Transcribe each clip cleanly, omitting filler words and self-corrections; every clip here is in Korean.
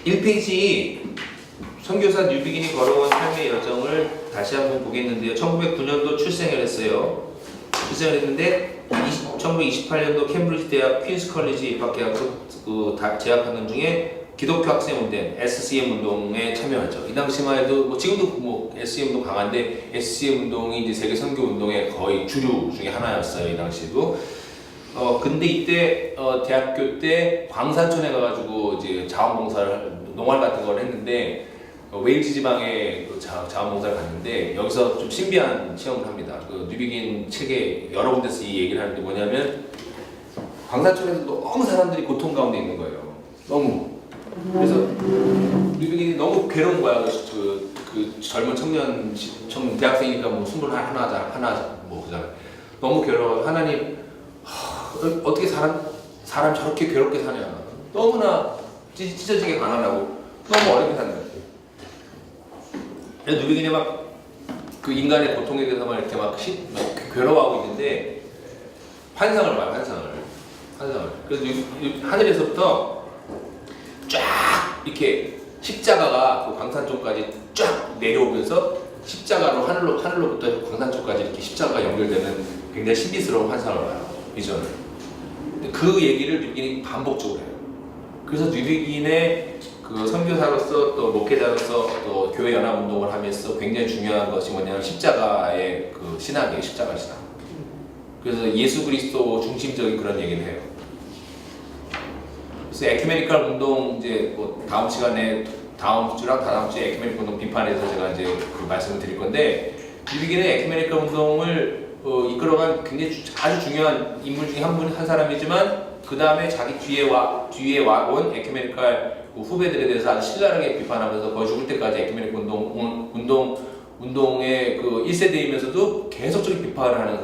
1페이지 선교사 뉴비긴이 걸어온 삶의 여정을 다시 한번 보겠는데요. 1909년도 출생을 했어요. 출생을 했는데 1928년도 캠브리지 대학 퀸스 컬리지 입학해갖고 재학하는 중에 기독교 학생 운동, SCM 운동에 참여하죠. 이 당시만 해도 지금도 SCM 운동 강한데 SCM 운동이 이제 세계 선교 운동의 거의 주류 중에 하나였어요. 이 당시에도. 근데 이때 대학교 때 광산촌에 가가지고 이제 자원봉사를 농활 같은 걸 했는데 웨일즈 지방에 그 자원봉사를 갔는데 여기서 좀 신비한 체험을 합니다. 그 뉴비긴 책에 여러 군데서 이 얘기를 하는데 뭐냐면 광산촌에서 너무 사람들이 고통 가운데 있는 거예요. 너무. 그래서 뉴비긴이 너무 괴로운 거야. 그 젊은 청년 대학생이니까 뭐 스물 하나 뭐 그잖아. 너무 괴로워. 하나님 어떻게 사람 저렇게 괴롭게 사냐. 너무나 찢어지게 가난하고 너무 어렵게 산다. 그래서 뉴비긴이 막 그 인간의 고통에 대해서 막 이렇게 막 괴로워하고 있는데 환상을 봐요. 환상을. 그래서 하늘에서부터 쫙 이렇게 십자가가 그 광산 쪽까지 쫙 내려오면서 십자가로 하늘로부터 광산 쪽까지 이렇게 십자가가 연결되는 굉장히 신비스러운 환상을 봐요. 비전을. 그 얘기를 뉴비긴이 반복적으로 해요. 그래서 뉴비긴의 그 선교사로서 또 목회자로서 또 교회 연합 운동을 하면서 굉장히 중요한 것이 뭐냐면 십자가의 그 신학이에요. 십자가 신학. 그래서 예수 그리스도 중심적인 그런 얘기를 해요. 그래서 에큐메니컬 운동 이제 뭐 다음 시간에 다음 주랑 다다음 주에 에큐메니컬 운동 비판에서 제가 이제 그 말씀을 드릴 건데 뉴비긴은 에큐메니컬 운동을 이끌어간 굉장히 아주 중요한 인물 중에 한 사람이지만 그 다음에 자기 뒤에 온 에큐메니컬 후배들에 대해서 아주 신랄하게 비판하면서 거의 죽을 때까지 에큐메니컬 운동의 그 1세대이면서도 계속적인 비판을 하는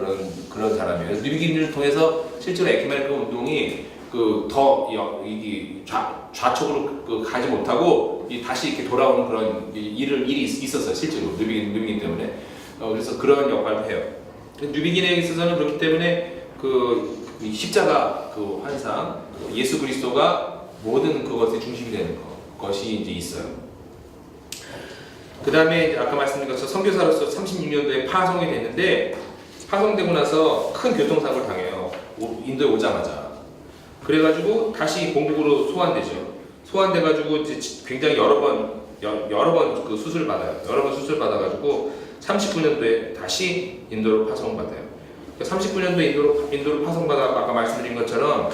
그런 사람이에요. 그래서 뉴비긴을 통해서 실제로 에큐메니컬 운동이 이게 좌측으로 가지 못하고 다시 이렇게 돌아오는 그런 일이 있었어요. 실제로 뉴비긴 때문에. 그래서 그런 역할을 해요. 뉴비긴에 있어서는 그렇기 때문에 그 십자가 그 환상, 예수 그리스도가 모든 그것의 중심이 되는 것이 이제 있어요. 그 다음에 아까 말씀드린 것처럼 선교사로서 36년도에 파송이 됐는데 파송되고 나서 큰 교통사고를 당해요. 인도에 오자마자. 그래가지고 다시 공국으로 소환되죠. 소환돼가지고 이제 굉장히 여러 번 그 수술을 받아요. 여러 번 수술 받아가지고 39년도에 다시 인도로 파송받아요. 39년도에 인도로 파송받아 아까 말씀드린 것처럼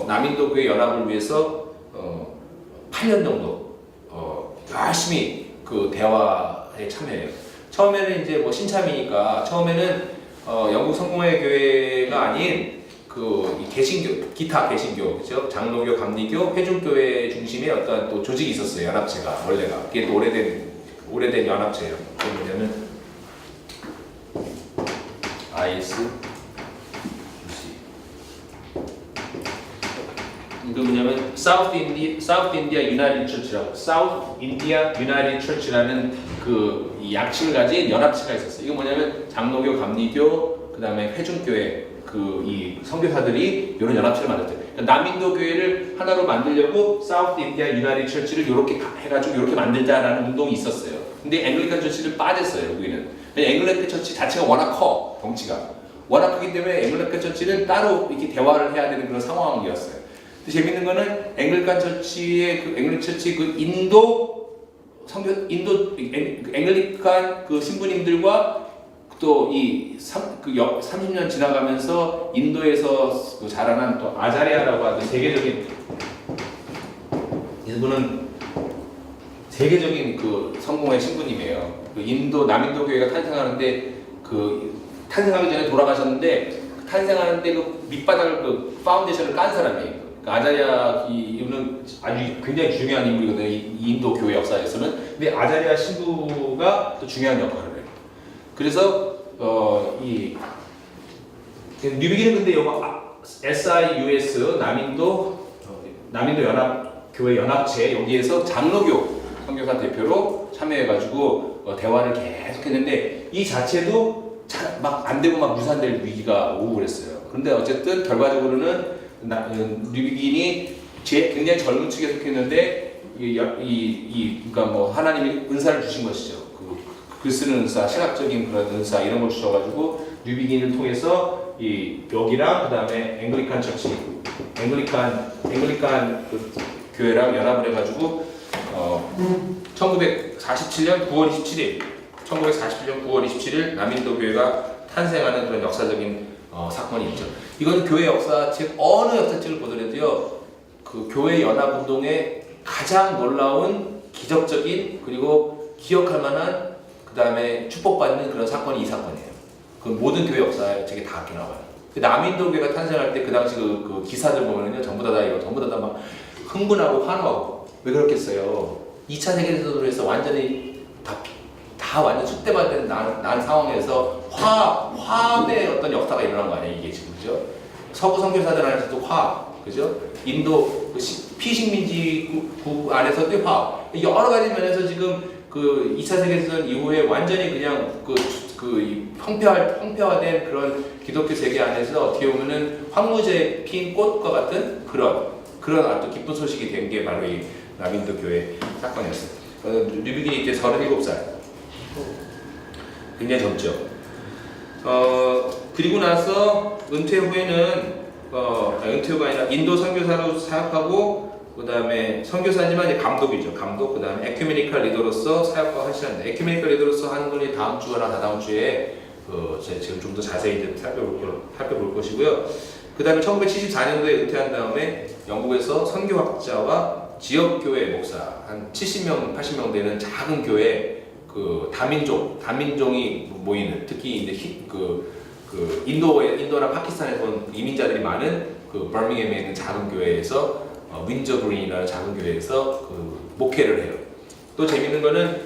남인도교회 연합을 위해서 8년 정도 열심히 그 대화에 참여해요. 처음에는 이제 뭐 신참이니까 처음에는 영국 성공회 교회가 아닌 그 개신교, 기타 개신교, 그죠? 장로교, 감리교, 회중교회 중심의 어떤 또 조직이 있었어요. 연합체가 원래가. 그게 또 오래된 연합체예요. 그게 뭐냐면 IS 이거 뭐냐면 South India United Church라고 South India United Church라는 그 약칭을 가진 연합체가 있었어요. 이거 뭐냐면 장로교, 감리교, 그 다음에 회중교회 그 이 선교사들이 이런 연합체를 만들었대요. 그러니까 남인도 교회를 하나로 만들려고 South India United Church를 이렇게 해가지고 이렇게 만들자라는 운동이 있었어요. 근데 앵글리칸 처치를 빠졌어요. 여기는. 앵글리칸 처치 자체가 워낙 커 덩치가 워낙 크기 때문에 앵글리칸 처치는 따로 이렇게 대화를 해야 되는 그런 상황이었어요. 근데 재밌는 거는 앵글리칸 처치의 그 앵글리칸 그 신부님들과 또 이 30년 지나가면서 인도에서 그 자라난 또 아자레아라고 하는 세계적인 이분은 세계적인 그 성공의 신부님이에요. 그 남인도 교회가 탄생하는데 탄생하기 전에 돌아가셨는데 탄생하는데 그 밑바닥을 그 파운데이션을 깐 사람이에요. 그 아자리아 이분은 아주 굉장히 중요한 인물이거든요. 이 인도 교회 역사에서는. 근데 아자리아 신부가 또 중요한 역할을 해요. 그래서 뉴비긴은 근데 이거 SIUS 남인도 연합교회 연합체 여기에서 장로교 선교사 대표로 참여해가지고 대화를 계속했는데 이 자체도 막 안 되고 막 무산될 위기가 오고 그랬어요. 그런데 어쨌든 결과적으로는 뉴비긴이 굉장히 젊은 층에 속했는데 그러니까 뭐 하나님이 은사를 주신 것이죠. 글 쓰는 은사, 시각적인 그런 은사 이런 걸 주셔가지고 뉴비긴을 통해서 여기랑 그다음에 앵글리칸 처치, 앵글리칸 그 교회랑 연합을 해가지고 1947년 9월 27일 남인도 교회가 탄생하는 그런 역사적인 사건이 있죠. 이건 교회 역사책 어느 역사책을 보더라도요, 그 교회 연합 운동의 가장 놀라운 기적적인 그리고 기억할 만한 그 다음에 축복받는 그런 사건이 이 사건이에요. 그 모든 교회 역사책에 다 이렇게 나와요. 그 남인도 교회가 탄생할 때 그 당시 그 기사들 보면은요, 전부 다 막 흥분하고 환호하고. 왜 그렇겠어요? 2차 세계대전으로 완전히 다 완전 숙대받은 난 상황에서 화합의 어떤 역사가 일어난 거 아니에요, 이게 지금, 그죠? 서구 선교사들 안에서도 화합, 그죠? 인도 피식민지국 안에서도 화합. 여러 가지 면에서 지금 그 2차 세계대전 이후에 완전히 그냥 평평화된 그런 기독교 세계 안에서 어떻게 보면은 황무지에 핀 꽃과 같은 그런 아주 기쁜 소식이 된 게 바로 이 남인도 교회 사건이었어요. 뉴비긴이 이때 37살. 굉장히 젊죠. 그리고 나서 은퇴 후에는 은퇴 후가 아니라 인도 선교사로 사역하고, 그 다음에 선교사지만 이제 감독이죠. 감독, 그 다음에 에큐메니컬 리더로서 사역과 하시는데, 에큐메니컬 리더로서 하는 건 다음 주나 다다음 주에 제가 지금 좀 더 자세히 살펴볼 것이고요. 그 다음에 1974년도에 은퇴한 다음에 영국에서 선교학자와 지역교회 목사 한 70명, 80명 되는 작은 교회, 그 다민종이 모이는, 특히 이제 인도나 파키스탄에서 온 이민자들이 많은 그 버밍햄에 있는 작은 교회에서 윈저 그린이라는 작은 교회에서 목회를 해요. 또 재밌는 거는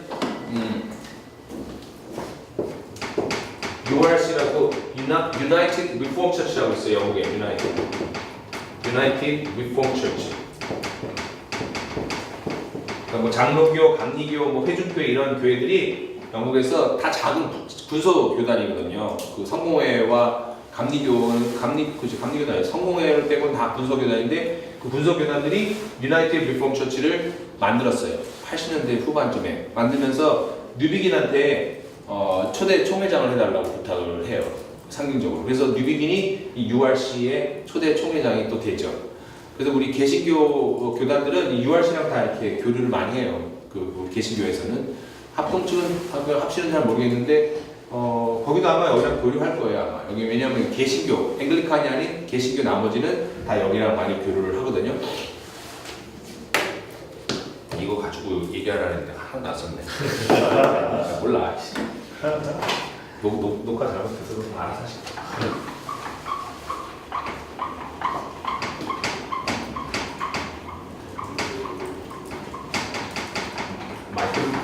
URC라고 United Reformed Church라고 있어요. 영국에 United Reformed Church. 그러니까 뭐 장로교, 감리교, 뭐 회중교회 이런 교회들이 영국에서 다 작은 군소 교단이거든요. 그 성공회와 감리교는 감리교도 아니에요. 성공회를 빼고는 다 군소 교단인데, 그 군소 교단들이 유나이티드 리폼 처치를 만들었어요. 80년대 후반쯤에 만들면서 뉴비긴한테 초대 총회장을 해달라고 부탁을 해요. 상징적으로. 그래서 뉴비긴이 이 URC의 초대 총회장이 또 되죠. 그래서 우리 개신교 교단들은 이 URC랑 다 이렇게 교류를 많이 해요. 그 개신교에서는 합치는 잘 모르겠는데 거기도 아마 여기랑 교류할 거예요. 아마 여기 왜냐하면 개신교 앵글리칸이 아닌 개신교 나머지는 다 여기랑 많이 교류를 하거든요. 이거 가지고 얘기하라는데 하나도 안 썼네. 몰라. 녹화 잘못해서 알아서 하시고.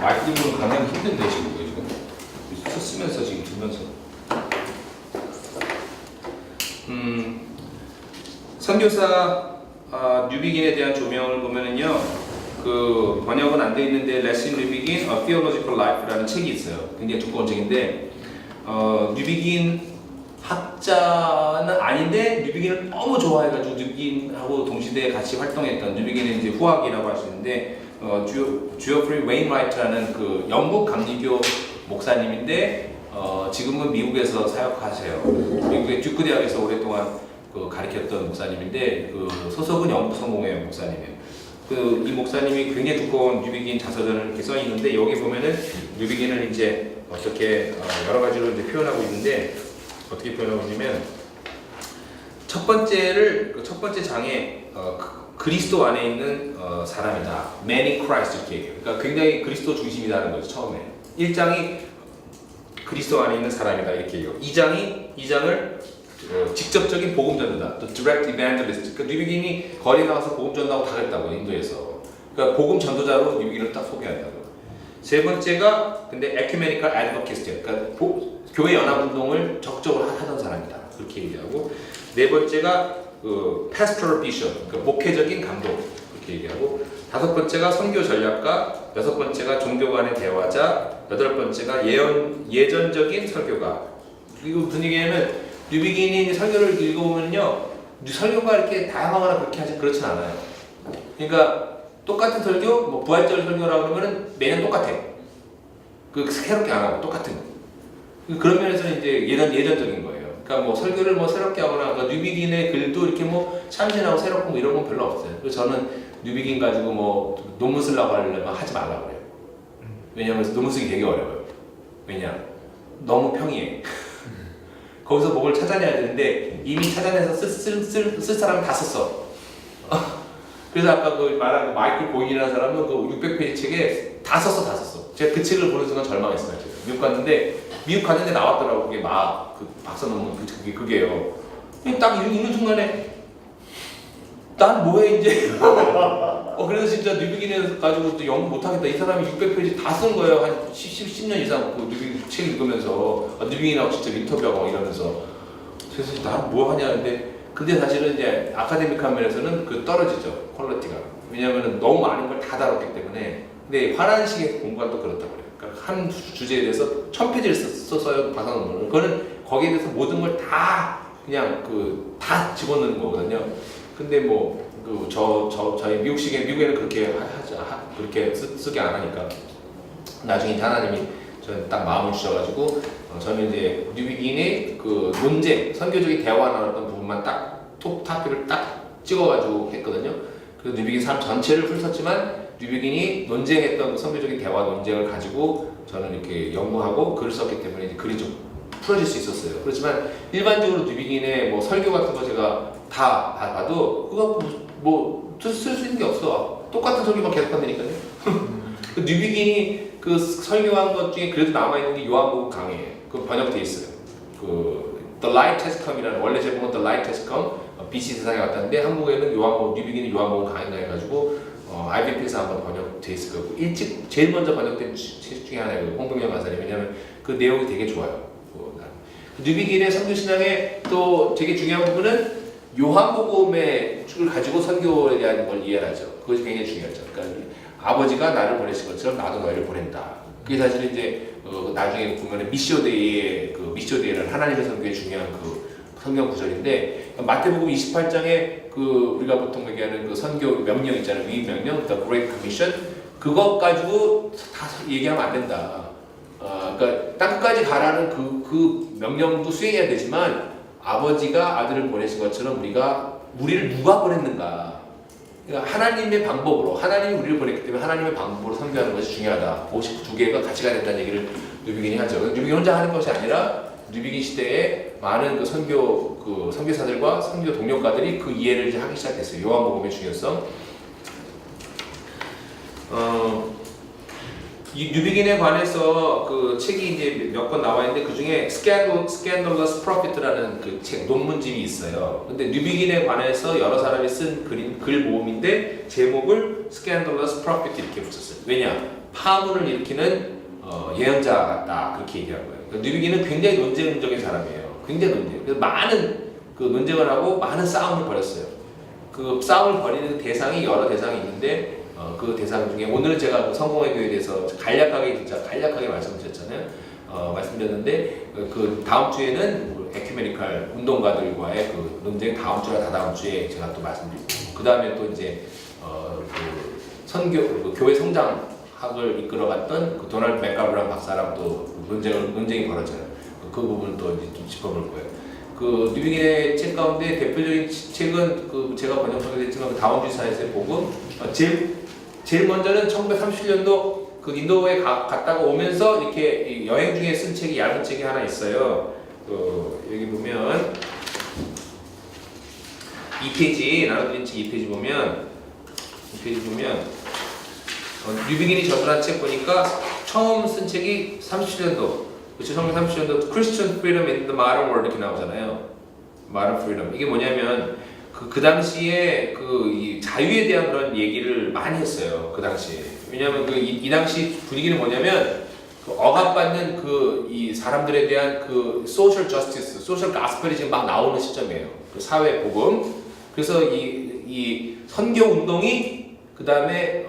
마이크로 강하기 힘든데 지금 쓰면서 지금 들면서 선교사 뉴비긴에 대한 조명을 보면은요, 그 번역은 안 돼 있는데 레슨 뉴비긴 A Theological Life라는 책이 있어요. 굉장히 두꺼운 책인데 뉴비긴 학자는 아닌데 뉴비긴을 너무 좋아해가지고 뉴비긴하고 동시대에 같이 활동했던, 뉴비긴은 이제 후학이라고 할 수 있는데 주어프리 웨인라이트라는 그 영국 감리교 목사님인데 지금은 미국에서 사역하세요. 미국의 듀크 대학에서 오랫동안 가르쳤던 목사님인데 그 소속은 영국 성공회 목사님이에요. 이 목사님이 굉장히 두꺼운 뉴비긴 자서전을 이렇게 써 있는데, 여기 보면은 뉴비긴을 이제 어떻게 여러 가지로 이제 표현하고 있는데, 어떻게 표현하고 있냐면 첫 번째 장에 그리스도 안에 있는 사람이다. Man in Christ 이렇게 얘기해요. 그러니까 굉장히 그리스도 중심이라는 거죠. 처음에 1장이 그리스도 안에 있는 사람이다 이렇게 얘기해요. 2장을 직접적인 복음 전도다. 또 direct evangelist. 그러니까 뉴비긴이 거리 나가서 복음 전도하고 다 했다고, 인도에서. 그러니까 복음 전도자로 뉴비긴을 딱 소개한다고. 세 번째가 근데 ecumenical advocate. 그러니까 교회 연합 운동을 적극적으로 하던 사람이다. 그렇게 얘기하고, 네 번째가 pastoral bishop. 그러니까 목회적인 감독. 그렇게 얘기하고, 다섯 번째가 선교 전략가, 여섯 번째가 종교 간의 대화자, 여덟 번째가 예전적인 설교가. 그리고 무슨 얘기냐면 뉴비긴이 설교를 읽어보면요, 설교가 이렇게 다양하거나 그렇지 않아요. 그러니까 똑같은 설교, 뭐 부활절 설교라고 그러면은 매년 똑같아. 그 새롭게 안 하고 똑같은 거. 그런 면에서는 이제 예전적인 거예요. 그러니까 뭐 설교를 뭐 새롭게 하거나 그러니까 뉴비긴의 글도 이렇게 뭐 참신하고 새롭고 뭐 이런 건 별로 없어요. 그래서 저는 뉴비긴 가지고 뭐 논문 쓰려고 하려면 하지 말라고 그래요. 왜냐하면 논문 쓰기 되게 어려워요. 왜냐? 너무 평이해. 거기서 뭐를 찾아내야 되는데 이미 찾아내서 쓸 사람은 다 썼어. 그래서 아까 그 말한 그 마이클 보인이라는 사람은 그 600페이지 책에 다 썼어. 제가 그 책을 보는 순간 절망했어요. 제가. 미국 갔는데 나왔더라고. 그게 막 그 박사 논문 그게요. 딱 읽는 순간에 난 뭐해 이제. 그래서 진짜 뉴비긴에 가지고 또 연구 못하겠다. 이 사람이 600페이지 다 쓴 거예요. 한 10년 이상 그 뉴비긴 책 읽으면서 뉴비긴하고 직접 인터뷰하고 이러면서. 그래서 난 뭐 하냐 근데 사실은 이제 아카데믹한 면에서는 그 떨어지죠. 퀄리티가. 왜냐면은 너무 많은 걸 다 다뤘기 때문에. 근데 화난식의 공부가 또 그렇다고 그래요. 그러니까 한 주제에 대해서 1000페이지를 썼어요. 박사 논문을. 그거는 거기에 대해서 모든 걸 다 그냥 다 집어넣는 거거든요. 근데 뭐 저희 미국에는 그렇게 그렇게 쓰게 안 하니까 나중에 하나님이 저는 딱 마음을 주셔가지고 저는 이제 뉴비긴의 그 논쟁 선교적인 대화 나눴던 부분만 딱 톱탑을 딱 찍어가지고 했거든요. 그래서 뉴비긴 삶 전체를 훑었지만 뉴비긴이 논쟁했던 그 선교적인 대화 논쟁을 가지고 저는 이렇게 연구하고 글을 썼기 때문에 이제 글이 좀 풀어질 수 있었어요. 그렇지만 일반적으로 뉴비긴의 뭐 설교 같은 거 제가 다 봐도 그거 뭐 쓸 수 있는 게 없어. 똑같은 설교만 계속 한다니까요. 그 뉴비긴이 그 설교한 것 중에 그래도 남아있는 게 요한복음 강해예요. 그 번역돼 있어요. 그 The Light Has Come이라는 원래 제목은 The Light Has Come 빛이 세상에 왔다는데 한국에는 뉴비긴이 요한복음 강해가 해가지고 IBP에서 한번 번역돼 있을 거고 일찍 제일 먼저 번역된 책 중에 하나예요. 홍동영 강사님. 왜냐하면 그 내용이 되게 좋아요. 뉴비긴의 선교신앙의 또 되게 중요한 부분은 요한복음의 축을 가지고 선교에 대한 걸 이해하죠. 그것이 굉장히 중요하죠. 그러니까 아버지가 나를 보내신 것처럼 나도 너희를 보낸다. 그게 사실 이제 나중에 보면은 미시오데이의 그 미시오데이라는 하나님의 선교의 중요한 그 성경 구절인데 마태복음 28장에 그 우리가 보통 얘기하는 그 선교 명령 있잖아요. 위 명령, The Great Commission 그것 가지고 다 얘기하면 안 된다. 그러니까 땅까지 가라는 그 명령도 수행해야 되지만 아버지가 아들을 보내신 것처럼 우리를 누가 보냈는가? 그러니까 하나님의 방법으로 하나님이 우리를 보냈기 때문에 하나님의 방법으로 선교하는 것이 중요하다. 52개가 같이 가야 된다는 얘기를 뉴비긴이 하죠. 뉴비긴이 혼자 하는 것이 아니라 뉴비긴 시대에 많은 그 선교사들과 선교 동력가들이 그 이해를 이제 하기 시작했어요. 요한복음의 중요성. 이 뉴비긴에 관해서 그 책이 이제 몇 권 나와 있는데 그 중에 Scandalous Prophet라는 그 책 논문집이 있어요. 근데 뉴비긴에 관해서 여러 사람이 쓴 글 모음인데 제목을 Scandalous Prophet 이렇게 붙였어요. 왜냐? 파문을 일으키는 예언자 같다 그렇게 얘기한 거예요. 그러니까 뉴비긴은 굉장히 논쟁적인 사람이에요. 굉장히 논쟁. 그래서 많은 그 논쟁을 하고 많은 싸움을 벌였어요. 그 싸움을 벌이는 대상이 여러 대상이 있는데. 그 대상 중에 오늘은 제가 그 성공의 교회에 대해서 간략하게 말씀드렸잖아요. 말씀드렸는데 그 다음 주에는 에큐메니칼 운동가들과의 그 논쟁 다음 주나 다다음 주에 제가 또 말씀드리고 그 다음에 또 이제 그 선교 그 교회 성장학을 이끌어갔던 그 도널드 맥가브란 박사랑 또 논쟁이 벌어져요. 그 부분을 또 이제 좀 짚어볼 거예요. 그 뉴비긴의 책 가운데 대표적인 책은 그 제가 번역하게 됐지만 그 다운 주사에서의 복음 제일 먼저는 1937년도 그 인도에 갔다가 오면서 이렇게 여행 중에 쓴 책이 얇은 책이 하나 있어요. 여기 보면 2페이지 나눠드린 책 2페이지 보면 뉴비긴이 저술한 책 보니까 처음 쓴 책이 37년도 그렇죠. 1937년도 Christian Freedom in the Modern World 이렇게 나오잖아요. Modern Freedom 이게 뭐냐면 그 당시에 이 자유에 대한 그런 얘기를 많이 했어요. 그 당시에. 왜냐하면 이 당시 분위기는 뭐냐면 억압받는 이 사람들에 대한 그 social justice, social gospel이 지금 막 나오는 시점이에요. 그 사회 복음. 그래서 이 선교 운동이 그 다음에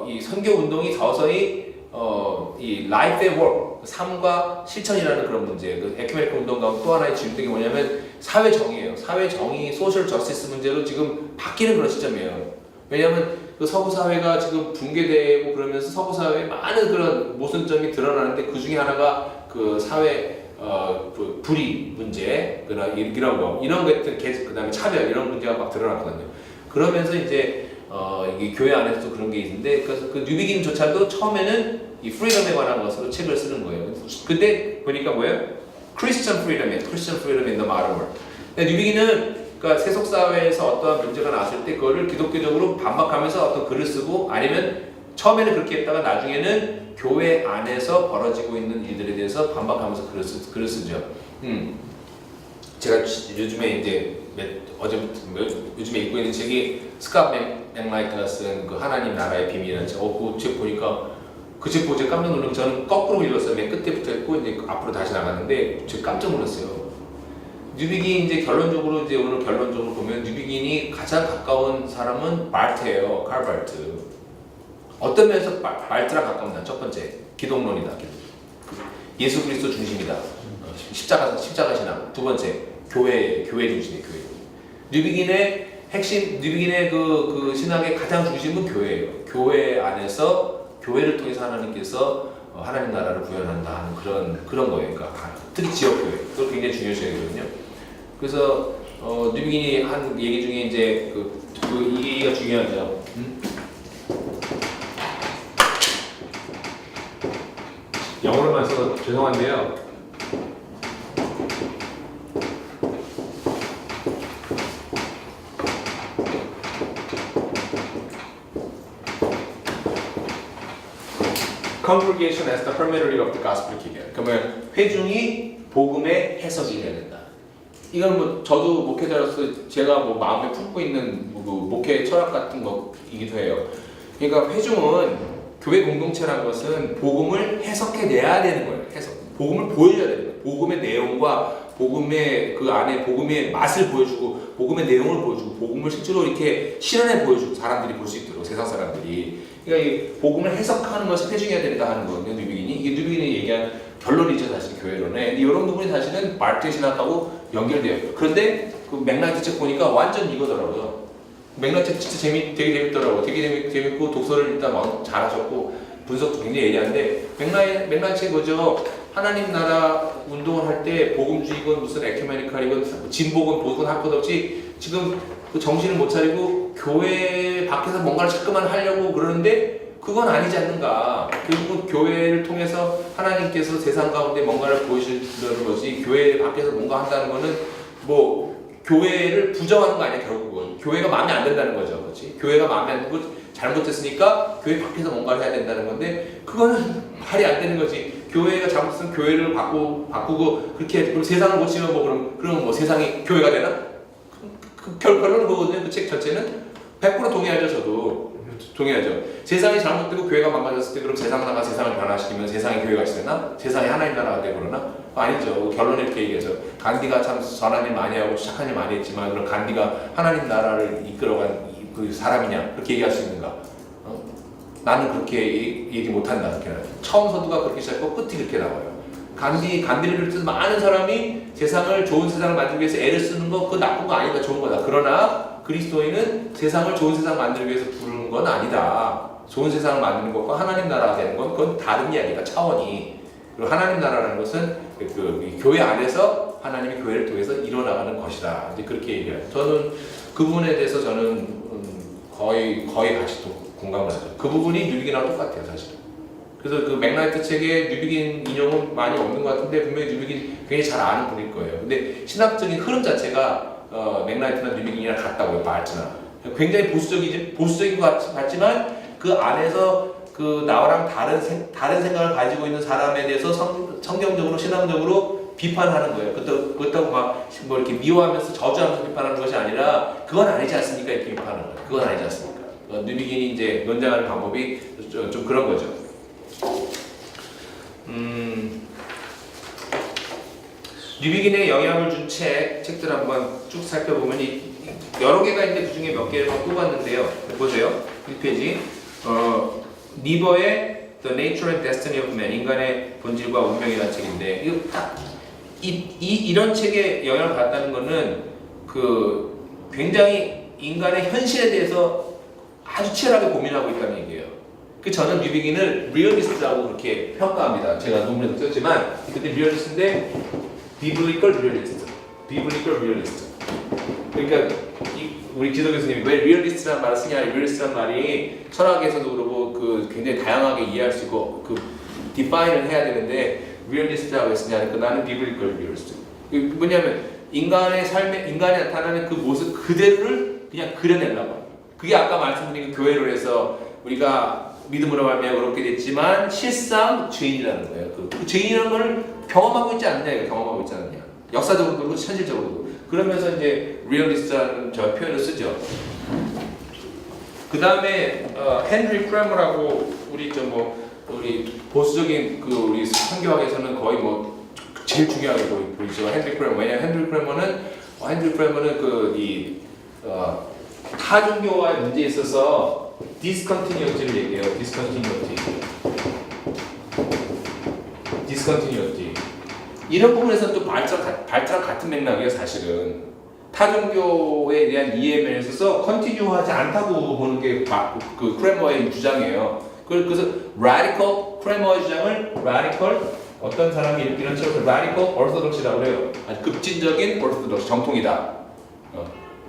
이 선교 운동이 서서히 이 life and work, 삶과 실천이라는 그런 문제. 그 에큐메니컬 운동 가운데 또 하나의 주인공이 뭐냐면 사회 정의예요. 사회 정의, 소셜 저스티스 문제로 지금 바뀌는 그런 시점이에요. 왜냐하면 그 서구 사회가 지금 붕괴되고 그러면서 서구 사회에 많은 그런 모순점이 드러나는데 그 중에 하나가 그 사회 불이 문제, 이런 거, 이런 것들, 그다음에 차별 이런 문제가 막 드러났거든요. 그러면서 이제 이게 교회 안에서도 그런 게 있는데, 그래서 그 뉴비긴조차도 처음에는 이 프리덤에 관한 것으로 책을 쓰는 거예요. 근데 보니까 뭐예요? Christian freedom in the modern world. 근데 뉴비긴은 그러니까 세속 사회에서 어떠한 문제가 나왔을 때 그거를 기독교적으로 반박하면서 어떤 글을 쓰고, 아니면 처음에는 그렇게 했다가 나중에는 교회 안에서 벌어지고 있는 일들에 대해서 반박하면서 글을 쓰죠. 제가 요즘에 이제 요즘에 읽고 있는 책이 스캇 맥라이트가 쓴 그 하나님 나라의 비밀이라는 책. 그 책 보니까 그 책 보고 제가 깜짝 놀란 게, 저는 거꾸로 읽었어요. 맨 끝에부터 읽고 이제 앞으로 다시 나갔는데 제가 깜짝 놀랐어요. 뉴비긴 이제 결론적으로 이제 오늘 결론적으로 보면 뉴비긴이 가장 가까운 사람은 말트예요. 칼 말트. 어떤 면에서 말트랑 가깝나? 첫 번째, 기독론이다. 예수 그리스도 중심이다. 십자가 신앙. 두 번째, 교회 중심이에요. 교회. 뉴비긴의 핵심, 뉴비긴의 그 신앙의 가장 중심은 교회예요. 교회 안에서 교회를 통해서 하나님께서 하나님 나라를 구현한다 하는 그런 거예요. 그러니까 특히 지역 교회. 그걸 굉장히 중요시하거든요. 그래서 뉴비긴이 한 얘기 중에 이제 이 얘기가 중요하죠. 영어로만 써서 죄송한데요. Congregation as the hermeneutic of the gospel 기계. 그러면 회중이 복음의 해석이 해야 된다. 이건 뭐 저도 목회자로서 제가 뭐 마음에 품고 있는 목회 철학 같은 거이기도 해요. 그러니까 회중은 교회 공동체라는 것은 복음을 해석해내야 되는 거예요. 복음을 보여줘야 되는 거예요. 복음의 내용과 복음의 그 안에 복음의 맛을 보여주고, 복음의 내용을 보여주고, 복음을 실제로 이렇게 실현해 보여주고, 사람들이 볼 수 있도록, 세상 사람들이. 그러니까 이 복음을 해석하는 것을 회중해야 된다 하는 거거든요. 뉴비긴이. 이게 뉴비긴이 얘기한 결론이죠, 사실 교회론에. 이런 부분이 사실은 말트의 신학하고 연결돼요. 그런데 그 맥라이트 책 보니까 완전 이거더라고요. 맥라이트 진짜 되게 재밌더라고요. 되게 재밌고, 독서를 일단 잘하셨고, 분석도 굉장히 예리한데, 맥라이트 책이 뭐죠? 하나님 나라 운동을 할 때 복음주의건 무슨 에큐메니칼이건 진보건 보건 할 것 없이 지금 그 정신을 못 차리고 교회 밖에서 뭔가를 자꾸만 하려고 그러는데, 그건 아니지 않는가. 결국 교회를 통해서 하나님께서 세상 가운데 뭔가를 보여주시는 거지, 교회 밖에서 뭔가 한다는 거는 뭐 교회를 부정하는 거 아니야. 결국은 교회가 마음에 안 든다는 거죠. 그렇지? 교회가 마음에 안 들고 잘못됐으니까 교회 밖에서 뭔가를 해야 된다는 건데, 그거는 말이 안 되는 거지. 교회가 잘못했으면 교회를 바꾸고 그렇게 그럼 세상을 고치면 뭐 그럼 뭐 세상이 교회가 되나? 결론은 그거거든요. 그 책 전체는 100% 동의하죠. 저도 동의하죠. 세상이 잘못되고 교회가 망가졌을 때 그럼 세상 나가 세상을 변화시키면 세상이 교회가 되나? 세상이 하나님 나라가 되고 그러나? 아니죠. 결론을 이렇게 얘기해서 간디가 참 선한 일 많이 하고 착한 일 많이 했지만, 그럼 간디가 하나님 나라를 이끌어간 그 사람이냐? 그렇게 얘기할 수 있는가? 나는 그렇게 얘기 못한다. 그렇게 처음 서두가 그렇게 시작하고 끝이 그렇게 나와요. 간디를 비롯해서 많은 사람이 좋은 세상을 만들기 위해서 애를 쓰는 거, 그거 나쁜 거 아니다. 좋은 거다. 그러나 그리스도인은 세상을 좋은 세상 만들기 위해서 부르는 건 아니다. 좋은 세상을 만드는 것과 하나님 나라가 되는 건 그건 다른 이야기다. 차원이. 그리고 하나님 나라라는 것은 그 교회 안에서 하나님이 교회를 통해서 이뤄나가는 것이다. 이제 그렇게 얘기해요. 저는 그 부분에 대해서 거의 같이 공감을 하죠. 그 부분이 뉴비긴하고 똑같아요, 사실은. 그래서 그 맥라이트 책에 뉴비긴 인용은 많이 없는 것 같은데, 분명히 뉴비긴 굉장히 잘 아는 분일 거예요. 근데 신학적인 흐름 자체가 맥라이트나 뉴비긴이랑 같다고요, 말트나. 굉장히 보수적인 것 같지만 그 안에서 그 나랑 다른 생각을 가지고 있는 사람에 대해서 성경적으로 신앙적으로 비판하는 거예요. 그렇다고 막 뭐 이렇게 미워하면서 저주하면서 비판하는 것이 아니라, 그건 아니지 않습니까? 이렇게 비판하는 거예요. 그건 아니지 않습니까? 뉴비긴이 이제 논쟁하는 방법이 좀 그런 거죠. 뉴비긴에 영향을 준 책들 한번 쭉 살펴보면 여러 개가 있는데 그 중에 몇 개를 뽑았는데요. 보세요. 1페이지. 니버의 The Nature and Destiny of Man, 인간의 본질과 운명이라는 책인데, 이거 딱 이런 책에 영향을 받았다는 거는 굉장히 인간의 현실에 대해서 아주 치열하게 고민하고 있다는 얘기예요. 그 저는 뉴비긴을 리얼리스트라고 그렇게 평가합니다. 제가 논문에도 썼지만 근데 리얼리스트인데 비블리컬 리얼리스트. 그러니까 우리 기도 교수님이 왜 리얼리스트라는 말을 쓰냐? 리얼리스트라는 말이 철학에서도 그러고 그 굉장히 다양하게 이해할 수 있고 그 디파인을 해야 되는데 리얼리스트라고 했으냐? 그러니까 나는 비블리컬 리얼리스트. 뭐냐면 인간의 삶에 인간이 나타나는 그 모습 그대로를 그냥 그려내려고. 그게 아까 말씀드린 그 교회로 해서 우리가 믿음으로 말미암아 그렇게 됐지만 실상 죄인이라는 거예요. 그 죄인이라는 걸 경험하고 있지 않느냐, 이거 경험하고 있지 않느냐. 역사적으로도 그렇고 현실적으로도. 그러면서 이제 리얼리스트라는 저 표현을 쓰죠. 그 다음에 헨리 크래머라고 우리 우리 보수적인 그 우리 선교학에서는 거의 뭐 제일 중요하게 보이죠. 헨리 크래머. 왜냐면 헨리 크래머는 타종교와의 문제에 있어서 디스컨티뉴티를 얘기해요. 디스컨티뉴티. 이런 부분에서는 또 발전 같은 맥락이에요. 사실은 타종교에 대한 이해에 있어서 컨티뉴하지 않다고 보는 게 그 크래머의 주장이에요. 그래서 라디컬 크래머의 주장을 라디컬 어떤 사람이 이런 식으로 라디컬 오르토독스라고 해요. 아주 급진적인 오르토독스 정통이다.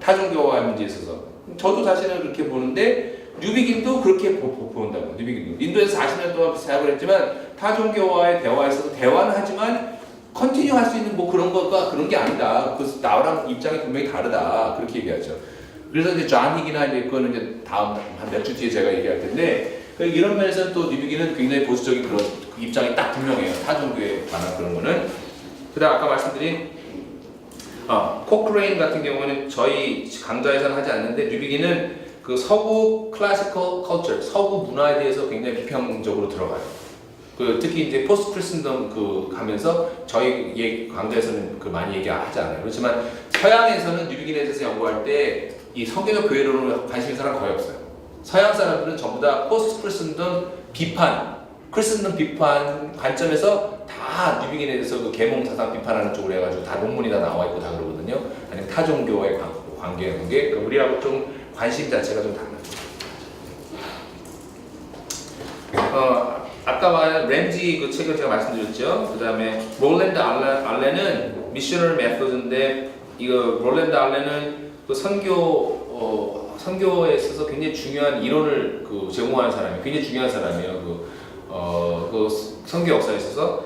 타종교와의 문제에 있어서 저도 사실은 그렇게 보는데 뉴비긴도 그렇게 본다고. 뉴비긴도 인도에서 40년 동안 사역을 했지만 타종교와의 대화에 있어서 대화는 하지만 컨티뉴 할 수 있는 뭐 그런 게 아니다. 그래서 나랑 입장이 분명히 다르다. 그렇게 얘기하죠. 그래서 이제 존 힉이나 이제 그거는 이제 다음 한 몇 주 뒤에 제가 얘기할 텐데 이런 면에서는 또 뉴비긴은 굉장히 보수적인 그런 그 입장이 딱 분명해요. 타종교에 관한 그런 거는. 그다음 아까 말씀드린 코크레인 같은 경우는 저희 강좌에서는 하지 않는데 뉴비긴은 그 서구 클래시컬 컬처, 서구 문화에 대해서 굉장히 비평적으로 들어가요. 특히 이제 포스트 크리스턴덤 하면서 저희 강좌에서는 많이 얘기하지 않아요. 그렇지만 서양에서는 뉴비긴에 대해서 연구할 때 이 성경적 교회론을 관심 있는 사람 거의 없어요. 서양 사람들은 전부 다 포스트 크리스턴덤 크리스턴덤 비판 관점에서 다 뉴비긴에 대해서 그 계몽 사상 비판하는 쪽으로 해가지고 다 논문이 다 나와 있고 다 그러거든요. 아니면 타종교와의 관계, 우리하고 좀 관심 자체가 좀 달라요. 아까 말한 램지 그 책을 제가 말씀드렸죠. 그 다음에 롤랜드 알렌은 미셔널 메소드인데 이거 롤랜드 알렌은 그 선교에 있어서 굉장히 중요한 이론을 제공하는 사람이에요. 굉장히 중요한 사람이에요. 그 선교 역사에 있어서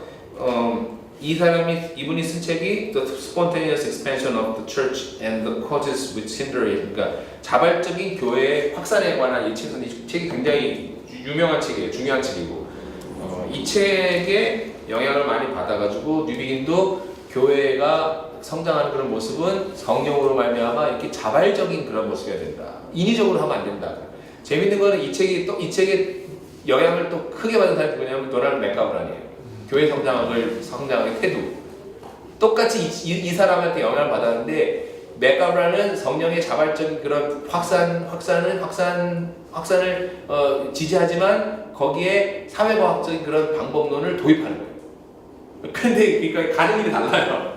이분이 쓴 책이 The Spontaneous Expansion of the Church and the Causes which Hinder It. 그러니까 자발적인 교회의 확산에 관한 이 책이 굉장히 유명한 책이에요. 중요한 책이고 이 책에 영향을 많이 받아가지고 뉴비긴도 교회가 성장하는 그런 모습은 성령으로 말미암아 이렇게 자발적인 그런 모습이어야 된다. 인위적으로 하면 안 된다. 재밌는 거는 이 책에 영향을 또 크게 받은 사람이 누구냐면 도널드 맥가브란이에요. 교회 성장의 태도. 똑같이 이 사람한테 영향을 받았는데 맥가브란은 성령의 자발적인 그런 확산을 지지하지만 거기에 사회과학적인 그런 방법론을 도입하는 거예요. 근데 그러니까 가는 길이 달라요.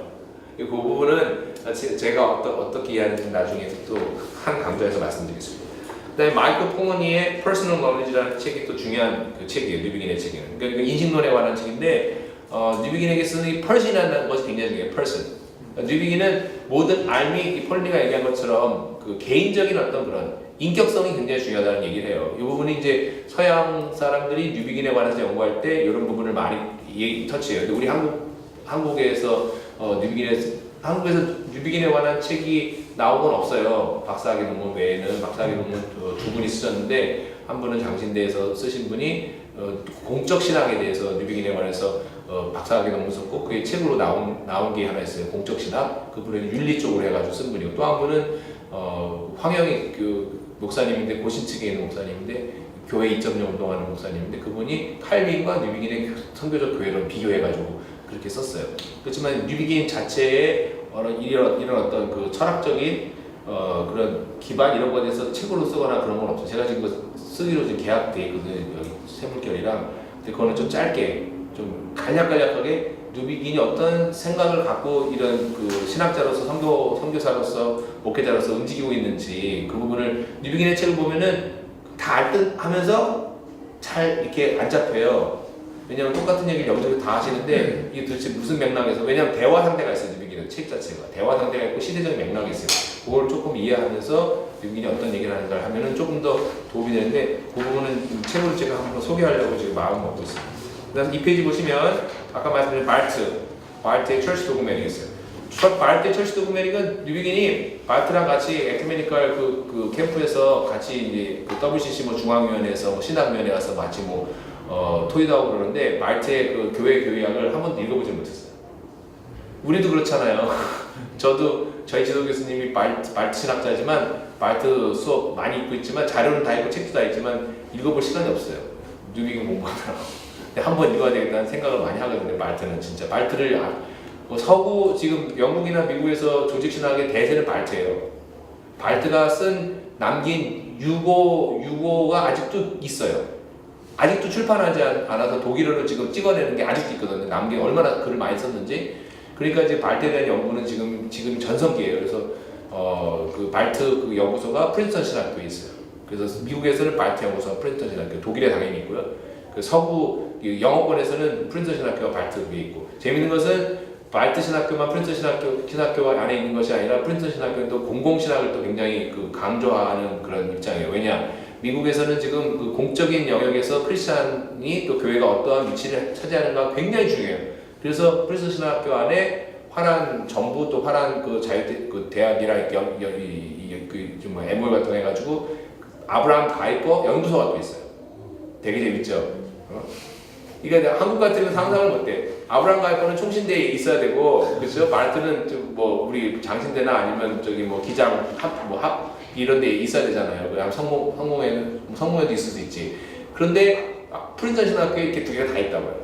그 부분은 제가 어떻게 이해하는지 나중에 또 한 강좌에서 말씀드리겠습니다. 그다음에 마이클 퐁어니의 Personal Knowledge라는 책이 또 중요한 그 책이에요. 뉴비긴의 책이에요. 그러니까 인식론에 관한 책인데 뉴비긴에게 쓰는 이 person이라는 것이 굉장히 중요해요. person. 뉴비긴은 모든 알미 폴리가 얘기한 것처럼 그 개인적인 어떤 그런 인격성이 굉장히 중요하다는 얘기를 해요. 이 부분이 이제 서양 사람들이 뉴비긴에 관해서 연구할 때 이런 부분을 많이 터치해요. 근데 우리 한국에서 한국에서 뉴비긴에 관한 책이 나온 건 없어요. 박사학위 논문 외에는 박사학위 논문 두 분이 쓰셨는데 한 분은 장신대에서 쓰신 분이 공적 신학에 대해서 뉴비긴에 관해서 박사학위 논문 썼고 그게 책으로 나온 게 하나 있어요. 공적 신학. 그분은 윤리 쪽으로 해가지고 쓴 분이고 또 한 분은 황영희 목사님인데 고신 측에 있는 목사님인데 교회 2.0 운동하는 목사님인데 그분이 칼빈과 뉴비긴의 선교적 교회를 비교해가지고 그렇게 썼어요. 그렇지만 뉴비긴 자체의 이런 어떤 그 철학적인 그런 기반 이런 거에 대해서 책으로 쓰거나 그런 건 없어요. 제가 지금 쓰기로 지금 계약돼 있거든요. 여기 세물결이랑. 근데 그거는 좀 짧게, 좀 간략하게 뉴비긴이 어떤 생각을 갖고 이런 그 신학자로서 선교사로서 목회자로서 움직이고 있는지 그 부분을 뉴비긴의 책을 보면은 다 알 듯 하면서 잘 이렇게 안 잡혀요. 왜냐면 똑같은 얘기를 여기저기 다 하시는데 이게 도대체 무슨 맥락에서, 왜냐면 대화 상대가 있어요. 뉴비기는 책 자체가 대화 상대가 있고 시대적인 맥락이 있어요. 그걸 조금 이해하면서 뉴비긴이 어떤 얘기를 하는가를 하면은 조금 더 도움이 되는데, 그 부분은 책으로 제가 한번 소개하려고 지금 마음 먹고 있습니다. 그다음 이 페이지 보시면 아까 말씀드린 바르트의 철시 도그매닉이 있어요. 바르트의 철시 도그매닉은 뉴비긴이 바르트랑 같이 에큐메니컬 그 캠프에서 같이 이제 그 WCC 뭐 중앙위원회에서 뭐 신학위원회 가서 마치 뭐 토의도 하고 그러는데, 바르트의 그 교회 교리학을 한 번도 읽어보지 못했어요. 우리도 그렇잖아요. 저희 지도 교수님이 바르트 신학자지만 바르트 수업 많이 읽고 있지만, 자료는 다 읽고 책도 다 읽지만 읽어볼 시간이 없어요. 뉴비긴 공부하느라고. 근데 한 번 읽어야 되겠다는 생각을 많이 하거든요. 바르트는 진짜 바르트를 뭐 서구 지금 영국이나 미국에서 조직신학의 대세는 바르트예요. 바르트가 남긴 유고가 아직도 있어요. 아직도 출판하지 않아서 독일어로 지금 찍어내는 게 아직도 있거든요. 남긴 얼마나 글을 많이 썼는지. 그러니까 이제 바르트에 대한 연구는 지금 전성기예요. 그래서 그 바르트 그 연구소가 프린스턴 신학교에 있어요. 그래서 미국에서는 바르트 연구소가 프린스턴 신학교, 독일에 당연히 있고요. 그 서구 영어권에서는 프린스턴 신학교가 바르트 위에 있고, 재밌는 것은 바르트 신학교만 프린스턴 신학교 안에 있는 것이 아니라 프린스턴 신학교는 또 공공신학을 또 굉장히 그 강조하는 그런 입장이에요. 왜냐? 미국에서는 지금 그 공적인 영역에서 크리스찬이 또 교회가 어떠한 위치를 차지하는가 굉장히 중요해요. 그래서 프린스턴 신학교 안에 화란 정부 또 화란 그 그 대학이랑 뭐 MOU 같은 거 해가지고 아브라함 가이퍼 연구소가 또 있어요. 되게 재밌죠. 그러니까 한국 같으면 상상을 못해. 아브라함 가이퍼는 총신대에 있어야 되고, 그렇죠? 바르트는 좀 뭐 우리 장신대나 아니면 저기 뭐 기장 합 이런 데 있어야 되잖아요. 그다음 성공회도 있을 수 있지. 그런데 프린스턴 신학교에 이렇게 두 개가 다 있다고요.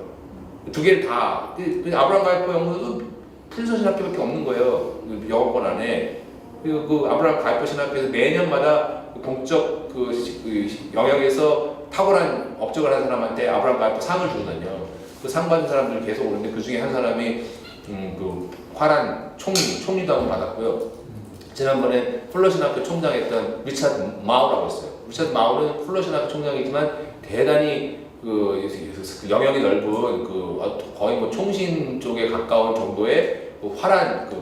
두 개를 다. 아브라함 가이퍼 연구소도 프린스턴 신학교밖에 없는 거예요. 영어권 안에. 그리고 그 아브라함 가이퍼 신학교에서 매년마다 공적 그 영역에서 탁월한 업적을 한 사람한테 아브라함 가이퍼 상을 주거든요. 그 상 받은 사람들 계속 오는데, 그 중에 한 사람이 그 화란 총리도 한번 받았고요. 지난번에 플러신학교 총장했던 리차드 마우라고 있어요. 리차드 마우는 플러신학교 총장이지만 대단히 그 영역이 넓은 그 거의 뭐 총신 쪽에 가까운 정도의 그 화란 그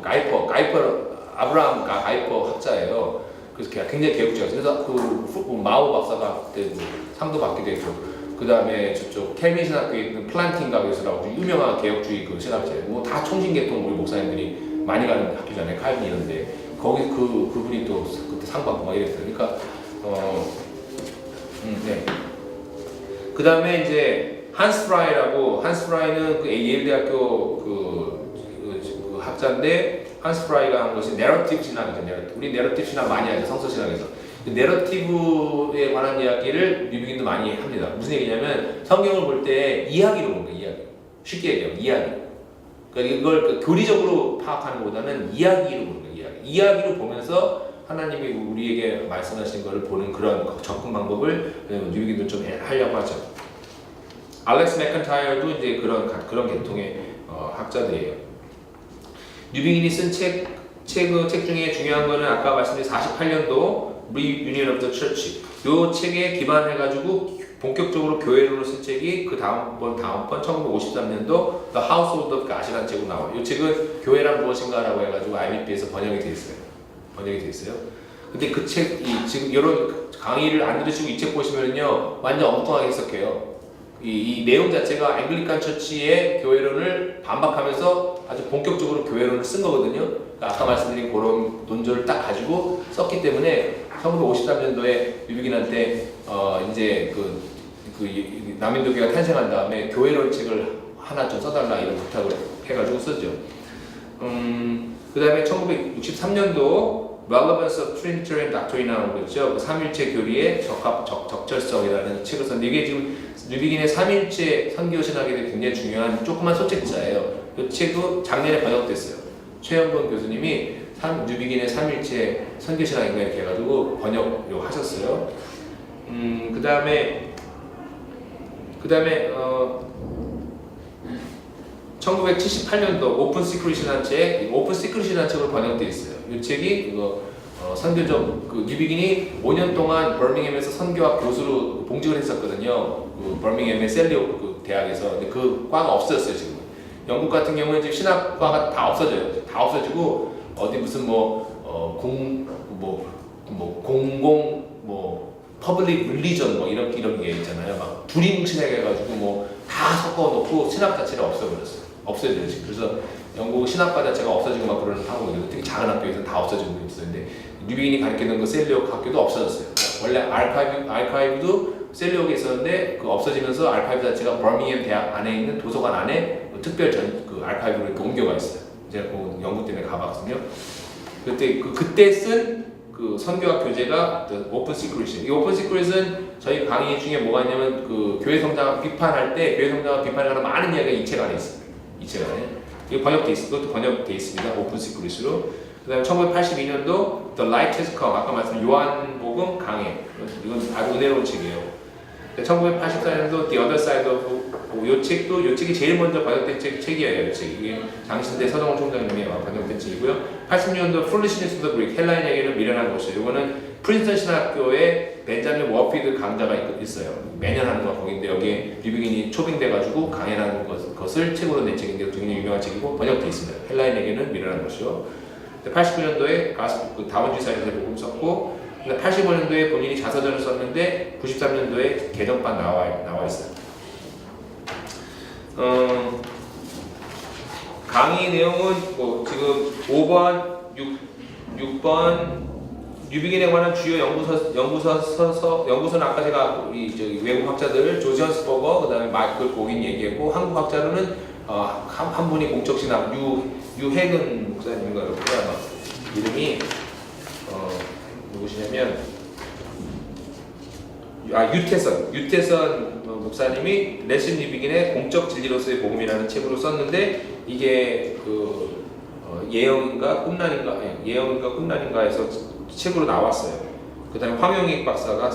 아브라함 가이퍼 학자예요. 그래서 굉장히 개혁적이었어요. 그래서 그 마우 박사가 그때 상도 받기도 했고, 그 다음에 저쪽 켈빈 신학교에 있는 플란팅가 교수라고 유명한 개혁주의 그 신학자예요. 뭐 다 총신계통 우리 목사님들이 많이 가는 학교잖아요. 칼빈 이런데. 거기 그분이 또 그때 상 받고 막 이랬어요. 그러니까 네. 그 다음에 이제 한스 프라이는 그 예일 대학교 그 학자인데, 한스 프라이가 한 것이 내러티브 신학이죠. 우리 내러티브 신학 많이 하죠. 성서 신학에서. 내러티브에 관한 이야기를 뉴비긴도 많이 합니다. 무슨 얘기냐면, 성경을 볼 때 이야기로 보는 거예요. 이야기. 쉽게 얘기하면 이야기. 그러니까 이걸 교리적으로 파악하는 것보다는 이야기로 보는 거예요. 이야기로 보면서 하나님이 우리에게 말씀하신 것을 보는 그런 접근 방법을 뉴비긴도 좀 하려고 하죠. 알렉스 맥컨타이어도 이제 그런 계통의 학자들이에요. 뉴비긴이 쓴 책 중에 중요한 거는 아까 말씀드린 48년도 Reunion of the Church, 이 책에 기반해가지고 본격적으로 교회론을 쓴 책이 그 다음번 1953년도 The Household of God이라는 책으로 나와요. 이 책은 교회란 무엇인가라고 해가지고 IBP에서 번역이 돼 있어요. 근데 그 책이 지금 이런 강의를 안 들으시고 이 책 보시면요 완전 엉뚱하게 해석해요. 이 내용 자체가 앵글리칸 처치의 교회론을 반박하면서 아주 본격적으로 교회론을 쓴 거거든요. 그러니까 아까 말씀드린 그런 논조를 딱 가지고 썼기 때문에 1953년도에 뉴비긴한테 이제 그 남인도교가 탄생한 다음에 교회론 책을 하나 좀 써달라 이런 부탁을 해가지고 썼죠. 그 다음에 1963년도 Relevance of Trinitarian Doctrine이라고 그랬죠. 그 삼일체 교리의 적절성이라는 책을 썼는데, 이게 지금 뉴비긴의 삼일체 선교 신학에 대해 굉장히 중요한 조그만 소책자예요. 이 책도 작년에 번역됐어요. 최영건 교수님이 뉴비긴의 삼일체 선교 신학인가 이렇게 해가지고 번역 하셨어요. 그 다음에 1978년도 오픈 시크릿이라는 책으로 번역되어 있어요. 이 책이 선교적 그 뉴비긴이 5년 동안 버밍햄에서 선교학 교수로 봉직을 했었거든요. 그 버밍햄의 셀리오 그 대학에서. 근데 그 과가 없어졌어요 지금. 영국 같은 경우는 지금 신학과가 다 없어져요. 다 없어지고 어디 무슨 공공 퍼블릭 릴리전 이런 게 있잖아요. 막 불임신학 해가지고 다 섞어놓고 신학 자체를 없애버렸어요. 없어져요 지금. 그래서 영국 신학과 자체가 없어지고 막 그러는 한국에도 특히 작은 학교에서는 다 없어지고 있어요. 근데 뉴비긴이 가르치는 그 셀리옥 학교도 없어졌어요. 원래 아카이브도 셀리옥에 있었는데 그 없어지면서 아카이브 자체가 버밍햄 대학 안에 있는 도서관 안에 특별 그 아카이브로 이렇게 옮겨가 있어요. 제가 그 연구 때문에 가봤거든요. 그때 쓴 그 선교학 교재가 오픈 시크릿이에요. 이 오픈 시크릿은 저희 강의 중에 뭐가 있냐면 그 교회 성장학 비판할 때 교회 성장학 비판에 관한 많은 이야기가 이 책 안에 있습니다. 이 책 안에. 이게 번역돼 있습니다. 그것도 번역돼 있습니다. 오픈 시크릿으로. 그다음에 1982년도 The Light Has Come, 아까 말씀드린 요한복음 강해. 이건 아주 은혜로운 책이에요. 1984년도 The Other Side of 요 책이 제일 먼저 번역된 책이에요. 이 책. 이게 장신대 서정훈 총장님이 번역된 책이고요. 80년도 Foolishness of the Greek, 헬라인에게는 미련한 것이요. 이거는 프린스턴 신학교에 벤자민 워피드 강좌가 있어요. 매년 하는 거 거기인데 여기에 뉴비긴이 초빙돼가지고 강해라는 것을 책으로 낸 책인데 굉장히 유명한 책이고 번역돼 있습니다. 헬라인에게는 미련한 것이요. 89년도에 그 다원주의사에서 복음 썼고 85년도에 본인이 자서전을 썼는데 93년도에 개정판 나와 있어요. 강의 내용은 지금 5번, 6번 뉴비긴에 관한 주요 연구서는 아까 제가 외국 학자들 조지 헌스버거 그다음에 마이클 고긴 얘기했고 한국 학자로는 한 분이 공적 신학 유해근 목사님인가 그렇고요. 아마 이름이 누구시냐면 유태선 목사님이 레슨 뉴비긴의 공적 진리로서의 복음이라는 책으로 썼는데 이게 예언인가 꿈난인가에서 책으로 나왔어요. 그다음에 황영익 박사가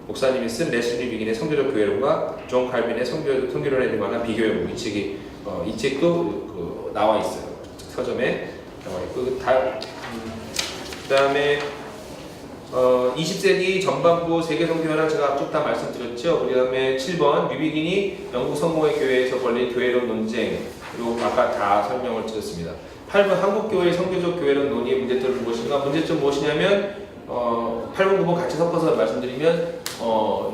목사님이 쓴 레슨 뉴비긴의 성교적 교회론과 존 칼빈의 성교론에 관한 비교해보고 이 책도 나와 있어요. 서점에 나와 있고 그다음에 20세기 전반부 세계선교회란 제가 쭉 다 말씀드렸죠. 그 다음에 7번 뉴비긴이 영국 성공회 교회에서 벌린 교회론 논쟁 그리고 아까 다 설명을 드렸습니다. 8번 한국교회의 선교적 교회론 논의의 문제점은 무엇인가? 문제점 무엇이냐면 8번 9번 같이 섞어서 말씀드리면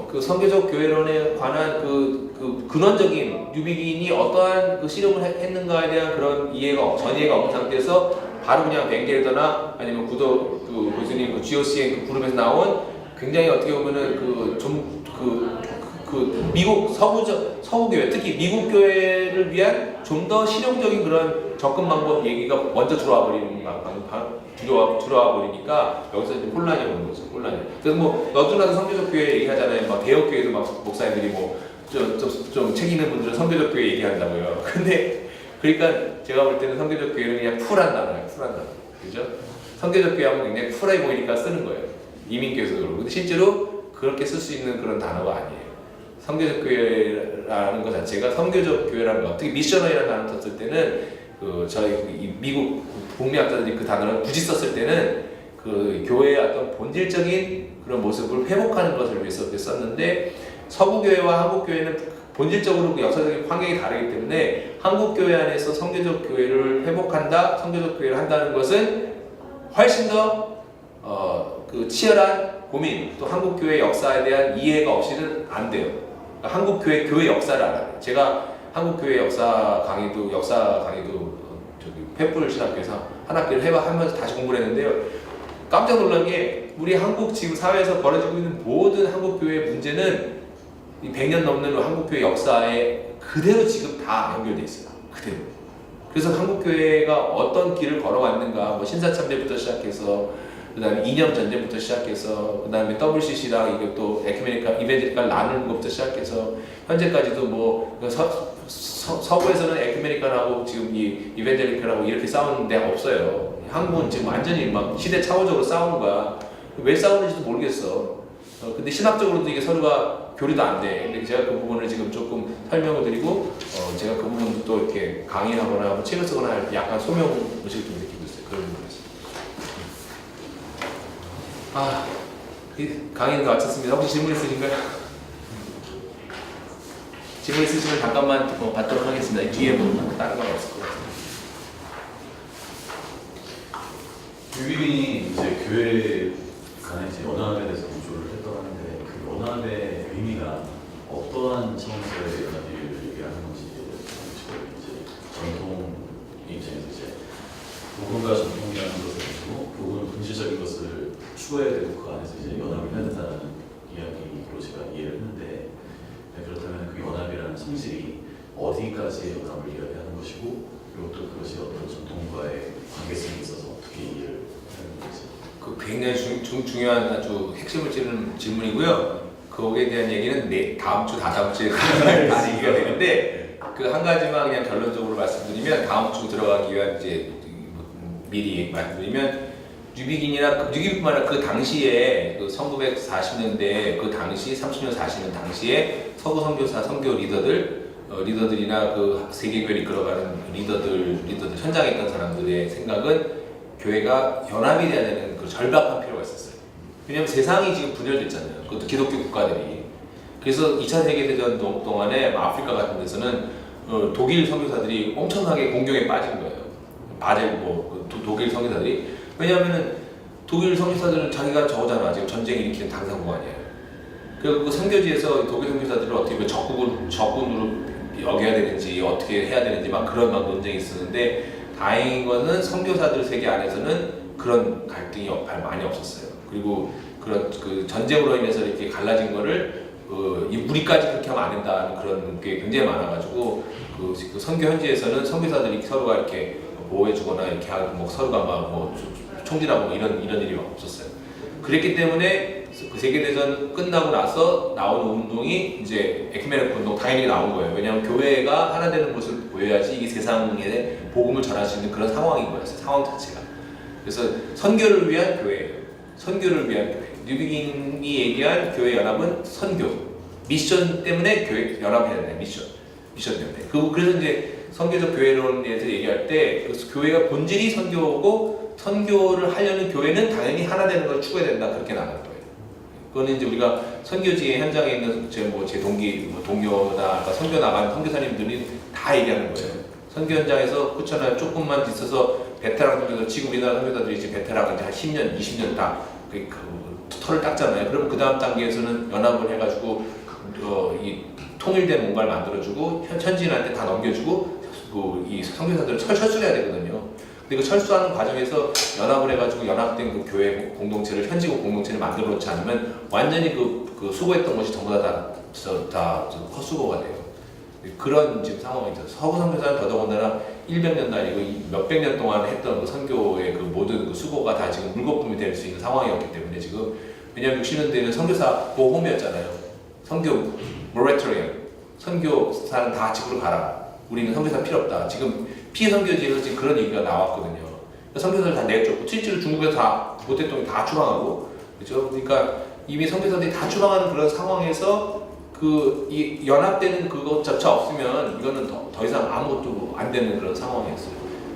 그 선교적 교회론에 관한 그 근원적인 뉴비긴이 어떠한 그 실험을 했는가에 대한 그런 전이해가 없는 상태에서 바로 그냥 뱅겔더나 아니면 교수님 GOCN 그 그룹에서 나온 굉장히 어떻게 보면은 미국 서구교회 특히 미국 교회를 위한 좀 더 실용적인 그런 접근 방법 얘기가 먼저 들어와 버리니까 여기서 이제 혼란이 오는 거죠. 그래서 너도나도 선교적 교회 얘기하잖아요. 막 대형 교회도 막 목사님들이 좀 책 있는 분들은 선교적 교회 얘기한다고요. 근데 그러니까 제가 볼 때는 선교적 교회는 그냥 쿨한 단어예요. 그죠? 선교적 교회 하면 굉장히 쿨하게 보이니까 쓰는 거예요. 이민교회에서 그러고. 근데 실제로 그렇게 쓸 수 있는 그런 단어가 아니에요. 선교적 교회라는 것 자체가 선교적 교회라는 거, 특히 미셔너리라는 단어 썼을 때는 저희 미국 복리학자들이 그 단어를 굳이 썼을 때는 그 교회의 어떤 본질적인 그런 모습을 회복하는 것을 위해서 썼는데 서구교회와 한국교회는 본질적으로 그 역사적인 환경이 다르기 때문에 한국교회 안에서 선교적 교회를 회복한다, 선교적 교회를 한다는 것은 훨씬 더 치열한 고민, 또 한국교회 역사에 대한 이해가 없이는 안 돼요. 그러니까 한국교회 역사를 알아요. 제가 한국교회 역사 강의도 횃불 신학교에서 한 학기를 하면서 다시 공부를 했는데요. 깜짝 놀란 게 우리 한국 지금 사회에서 벌어지고 있는 모든 한국교회의 문제는 이 100년 넘는 한국교회 역사에 그대로 지금 다 연결돼 있어요. 그대로. 그래서 한국교회가 어떤 길을 걸어왔는가, 신사참배부터 시작해서 그다음에 이념 전쟁부터 시작해서 그다음에 WCC랑 이게 또 에큐메니컬 이벤젤리컬 나누는 것부터 시작해서 현재까지도 서부에서는 에큐메니컬하고 지금 이 이벤젤리컬하고 이렇게 싸우는 데가 없어요. 한국은 지금 완전히 막 시대 차원적으로 싸우는 거야. 왜 싸우는지도 모르겠어. 근데 신학적으로도 이게 서로가 교류도 안 돼. 근데 제가 그 부분을 지금 조금 설명을 드리고 제가 그 부분도 또 이렇게 강의하거나 책을 쓰거나 약간 소명 의식을 좀 느끼고 있어요. 그런 부분에서. 강의는 마쳤습니다. 혹시 질문 있으신가요? 질문 있으시면 잠깐만 받도록 하겠습니다. 이 뒤에 보면 다른 건 없을 것 같아요. 유비인이 이제 교회 간에 이제 연합에 대해서 공조를 했다고 하는데 그 연합의 의미가 어떠한 차원에서의 연합을 얘기하는 건지 이제 전통 입장에서 이제 복음과 전통이라는 것을 가지고 복음은 본질적인 것을 추구해야 되고 그 안에서 이제 연합을 해야 된다는 이야기로 제가 이해를 했는데 그렇다면 그 연합이라는 성질이 어디까지의 연합을 이야기하는 것이고 그리고 또 그것이 어떤 전통과의 관계성이 있어서 어떻게 이해를 하는 건지 굉장히 중요한 아주 핵심을 찌르는 질문이고요. 거기에 대한 얘기는 다음 주, 다다음 주에 다 얘기가 되는데 그 한 가지만 그냥 결론적으로 말씀드리면 다음 주 들어가기 위한 이제 미리 말씀드리면 뉴비긴뿐만 아니라 그 당시에 그 1940년대 그 당시 30년 40년 당시에 서구 선교사 선교 리더들이나 그 세계교회를 이끌어가는 리더들 현장에 있던 사람들의 생각은 교회가 연합이 돼야 되는 그 절박한 필요가 있었어요. 왜냐하면 세상이 지금 분열됐잖아요. 그것도 기독교 국가들이. 그래서 2차 세계대전 동안에 아프리카 같은 데서는 독일 선교사들이 엄청나게 공경에 빠진 거예요. 독일 선교사들이. 왜냐하면은 독일 선교사들은 자기가 저거잖아. 지금 전쟁 일으키는 당사국 아니에요. 그리고 그 선교지에서 독일 선교사들을 어떻게 보면 적군으로 여겨야 되는지 어떻게 해야 되는지 그런 논쟁이 있었는데 다행인 거는 선교사들 세계 안에서는 그런 갈등이 많이 없었어요. 그리고 그런 그 전쟁으로 인해서 이렇게 갈라진 거를 우리까지 그렇게 하면 안 된다는 그런 게 굉장히 많아가지고 그 선교 현지에서는 선교사들이 서로가 이렇게 보호해주거나 이렇게 하고 서로가 총질하고 이런 일이 없었어요. 그랬기 때문에 그 세계대전 끝나고 나서 나온 운동이 이제 에큐메니컬 운동 당연히 나온 거예요. 왜냐하면 교회가 하나 되는 모습을 보여야지 이 세상에 복음을 전할 수 있는 그런 상황인 거였어요. 상황 자체가. 그래서 선교를 위한 교회예요. 선교를 위한 교회. 뉴비긴이 얘기한 교회 연합은 선교. 미션 때문에 교회 연합해야 돼. 미션 때문에. 그래서 이제 선교적 교회론에 대해서 얘기할 때 교회가 본질이 선교고 선교를 하려는 교회는 당연히 하나 되는 걸 추구해야 된다. 그렇게 나가는 거예요. 그거는 이제 우리가 선교지의 현장에 있는 제 동료나 선교 나가는 선교사님들이 다 얘기하는 거예요. 선교 현장에서 그렇잖아요. 조금만 있어서 베테랑 선교사, 지금 우리나라 선교사들이 이제 베테랑 이제 한 10년, 20년 다 털을 닦잖아요. 그럼 그 다음 단계에서는 연합을 해가지고 이 통일된 뭔가를 만들어주고 현지인한테 다 넘겨주고 이 선교사들을 철수해야 되거든요. 근데 그 철수하는 과정에서 연합을 해가지고 연합된 그 교회 공동체를 현지국 공동체를 만들어 놓지 않으면 완전히 그 수고했던 것이 전부 다 헛수고가 돼요. 그런 지금 상황이죠. 서구 선교사는 더더군다나 100년도 아니고 몇백 년 동안 했던 그 선교의 그 모든 그 수고가 다 지금 물거품이 될 수 있는 상황이었기 때문에 지금 왜냐하면 60년대에는 선교사 보험이었잖아요. 선교 모레토리엄. 선교사는 다 집으로 가라. 우리는 선교사 필요 없다. 지금 피해 선교지에서 지금 그런 얘기가 나왔거든요. 선교사를 다 내쫓고 실제로 중국에서 다 모태통이 다 추방하고 그렇죠. 그러니까 이미 선교사들이 다 추방하는 그런 상황에서 이 연합되는 그것조차 없으면 이거는 더 이상 아무것도 안 되는 그런 상황이었어요.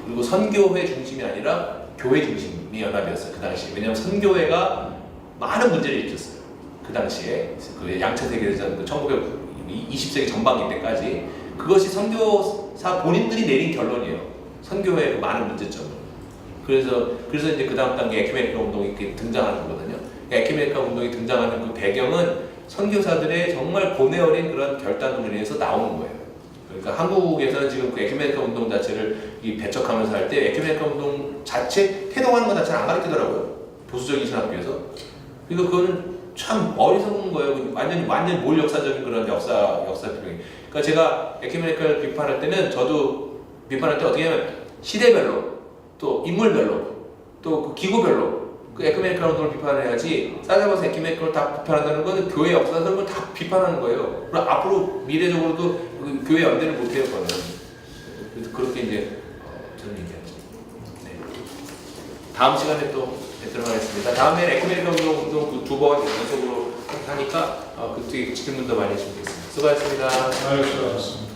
그리고 선교회 중심이 아니라 교회 중심이 연합이었어요. 그 당시에. 왜냐하면 선교회가 많은 문제를 일으켰어요. 그 당시에 그 양차 세계대전 1920세기 전반기 때까지 그것이 선교사 본인들이 내린 결론이에요. 선교회의 많은 문제점을. 그래서 이제 그 다음 단계 에큐메니컬 운동이 이렇게 등장하는 거거든요. 에큐메니컬 운동이 등장하는 그 배경은 선교사들의 정말 고뇌 어린 그런 결단으로 인해서 나오는 거예요. 그러니까 한국에서는 지금 그 에큐메니컬 운동 자체를 배척하면서 할 때 에큐메니컬 운동 자체 태동하는 것 자체는 안 가르치더라고요. 보수적인 신학교에서. 그러니까 그거는 참 어리석은 거예요. 완전히 몰 역사적인 그런 역사 비평이. 그러니까 제가 에큐메니컬 비판할 때는 저도 비판할 때 어떻게 하면 시대별로 또 인물별로 또 그 기구별로 그 에큐메니컬 운동을 비판해야지 싸잡아서 에큐메니컬을 다 비판한다는 건 교회 역사적으로 다 비판하는 거예요. 그리고 앞으로 미래적으로도 교회 연대를 못해요. 그거는. 그래서 그렇게 이제 저는 얘기하죠. 네. 다음 시간에 또 뵙도록 하겠습니다. 다음에 에큐메니컬 운동 2번 연속으로 하니까 그때 질문도 많이 해주시면 되겠습니다. 수고하셨습니다. 수고하셨습니다.